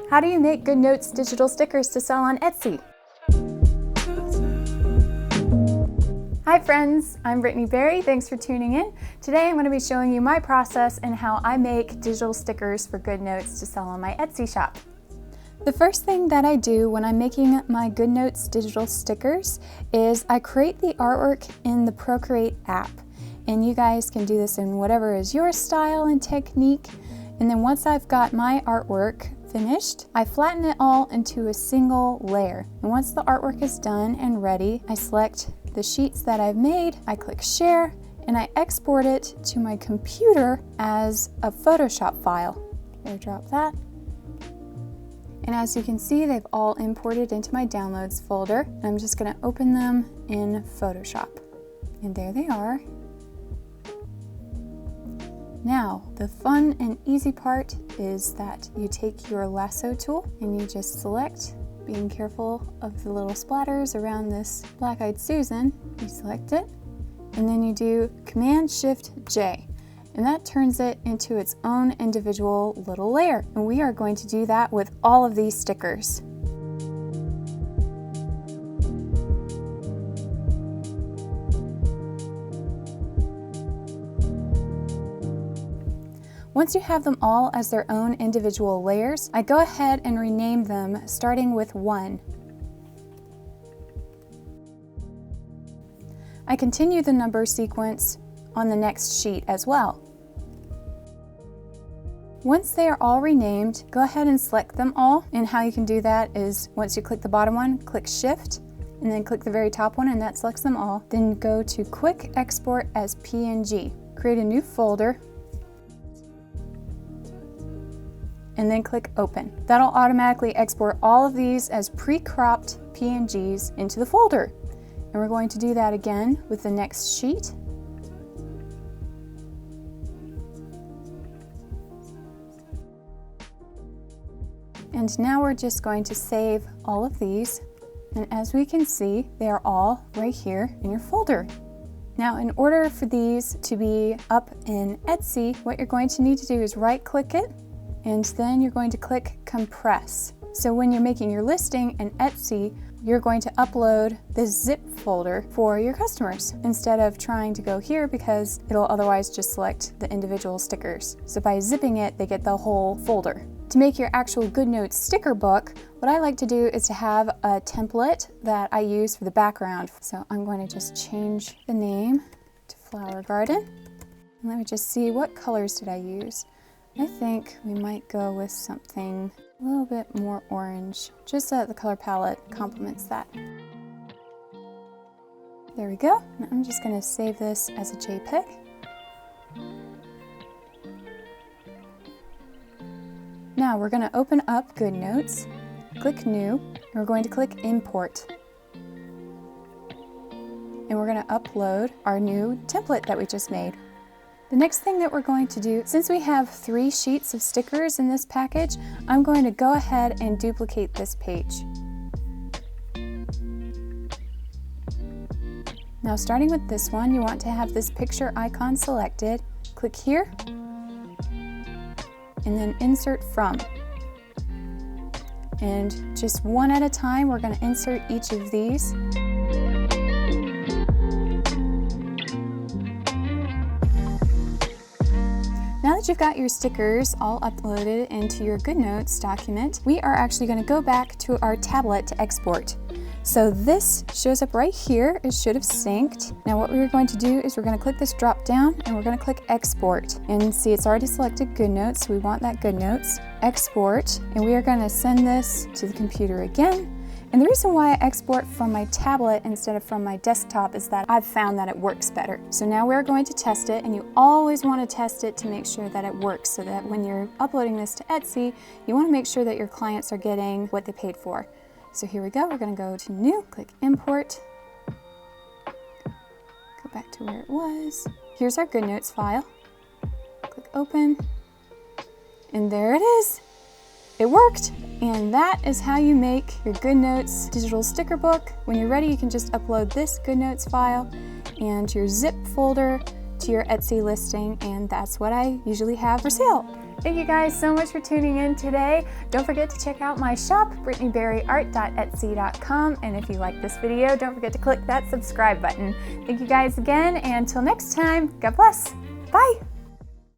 How do you make GoodNotes digital stickers to sell on Etsy? Hi friends, I'm Brittany Berry. Thanks for tuning in. Today I'm going to be showing you my process and how I make digital stickers for GoodNotes to sell on my Etsy shop. The first thing that I do when I'm making my GoodNotes digital stickers is I create the artwork in the Procreate app. And you guys can do this in whatever is your style and technique. And then once I've got my artwork finished, I flatten it all into a single layer. And once the artwork is done and ready, I select the sheets that I've made, I click share, and I export it to my computer as a Photoshop file. AirDrop that. And as you can see, they've all imported into my downloads folder. I'm just gonna open them in Photoshop. And there they are. Now, the fun and easy part is that you take your lasso tool and you just select, being careful of the little splatters around this black-eyed Susan. You select it, and then you do Command-Shift-J, and that turns it into its own individual little layer. And we are going to do that with all of these stickers. Once you have them all as their own individual layers, I go ahead and rename them starting with 1. I continue the number sequence on the next sheet as well. Once they are all renamed, go ahead and select them all. And how you can do that is once you click the bottom one, click Shift, and then click the very top one, and that selects them all. Then go to Quick Export as PNG. Create a new folder, and then click Open. That'll automatically export all of these as pre-cropped PNGs into the folder. And we're going to do that again with the next sheet. And now we're just going to save all of these. And as we can see, they are all right here in your folder. Now, in order for these to be up in Etsy, what you're going to need to do is right-click it, and then you're going to click Compress. So when you're making your listing in Etsy, you're going to upload the zip folder for your customers instead of trying to go here because it'll otherwise just select the individual stickers. So by zipping it, they get the whole folder. To make your actual GoodNotes sticker book, what I like to do is to have a template that I use for the background. So I'm going to just change the name to Flower Garden. And let me just see, what colors did I use? I think we might go with something a little bit more orange, just so that the color palette complements that. There we go. Now I'm just going to save this as a JPEG. Now we're going to open up GoodNotes, click New, and we're going to click Import. And we're going to upload our new template that we just made. The next thing that we're going to do, since we have 3 sheets of stickers in this package, I'm going to go ahead and duplicate this page. Now starting with this one, you want to have this picture icon selected. Click here, and then Insert From. And just one at a time, we're going to insert each of these. Now that you've got your stickers all uploaded into your GoodNotes document, we are actually going to go back to our tablet to export. So this shows up right here. It should have synced. Now what we're going to do is we're going to click this drop down and we're going to click Export. And see, it's already selected GoodNotes, so we want that GoodNotes. Export, and we are going to send this to the computer again. And the reason why I export from my tablet instead of from my desktop is that I've found that it works better. So now we're going to test it, and you always want to test it to make sure that it works, so that when you're uploading this to Etsy, you want to make sure that your clients are getting what they paid for. So here we go, we're going to go to New, click Import, go back to where it was. Here's our GoodNotes file, click Open, and there it is. It worked! And that is how you make your GoodNotes digital sticker book. When you're ready, you can just upload this GoodNotes file and your zip folder to your Etsy listing, and that's what I usually have for sale. Thank you guys so much for tuning in today. Don't forget to check out my shop, brittanyberryart.etsy.com. And if you like this video, don't forget to click that subscribe button. Thank you guys again, and until next time, God bless. Bye.